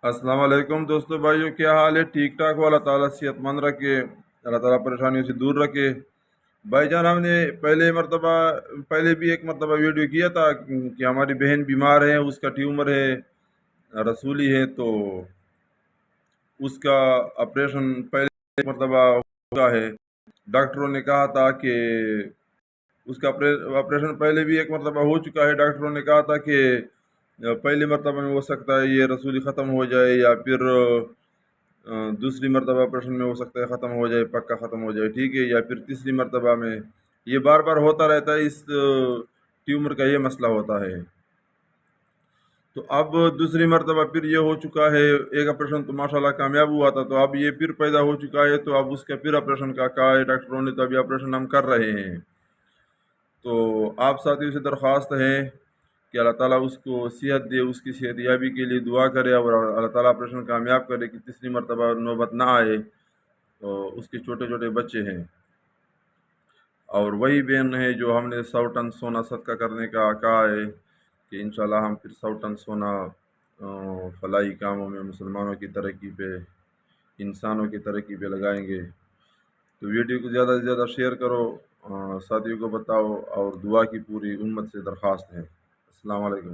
السلام علیکم دوستو بھائیو، کیا حال ہے؟ ٹھیک ٹھاک ہو؟ اللہ تعالیٰ صحت مند رکھے، اللہ تعالیٰ پریشانیوں سے دور رکھے۔ بھائی جان، ہم نے پہلے بھی ایک مرتبہ ویڈیو کیا تھا کہ ہماری بہن بیمار ہے، اس کا ٹیومر ہے، رسولی ہے، تو اس کا آپریشن پہلے ایک مرتبہ ہوا ہے۔ ڈاکٹروں نے کہا تھا کہ اس کا آپریشن پہلے بھی ایک مرتبہ ہو چکا ہے۔ ڈاکٹروں نے کہا تھا کہ پہلی مرتبہ میں ہو سکتا ہے یہ رسولی ختم ہو جائے، یا پھر دوسری مرتبہ آپریشن میں ہو سکتا ہے ختم ہو جائے، پکا ختم ہو جائے، ٹھیک ہے، یا پھر تیسری مرتبہ میں۔ یہ بار بار ہوتا رہتا ہے، اس ٹیومر کا یہ مسئلہ ہوتا ہے۔ تو اب دوسری مرتبہ پھر یہ ہو چکا ہے۔ ایک آپریشن تو ماشاءاللہ کامیاب ہوا تھا، تو اب یہ پھر پیدا ہو چکا ہے، تو اب اس کا پھر آپریشن کا کہا ہے ڈاکٹروں نے، تو ابھی آپریشن ہم کر رہے ہیں۔ تو آپ ساتھیوں سے درخواست ہے کہ اللہ تعالیٰ اس کو صحت دے، اس کی صحت یابی کے لیے دعا کرے، اور اللہ تعالیٰ آپریشن کامیاب کرے کہ تیسری مرتبہ نوبت نہ آئے۔ تو اس کے چھوٹے چھوٹے بچے ہیں، اور وہی بہن ہے جو ہم نے 100 ٹن سونا صدقہ کرنے کا کہا ہے کہ انشاءاللہ ہم پھر 100 ٹن سونا فلاحی کاموں میں، مسلمانوں کی ترقی پہ، انسانوں کی ترقی پہ لگائیں گے۔ تو ویڈیو کو زیادہ سے زیادہ شیئر کرو، ساتھیوں کو بتاؤ، اور دعا کی پوری امت سے درخواست ہے۔ السلام علیکم۔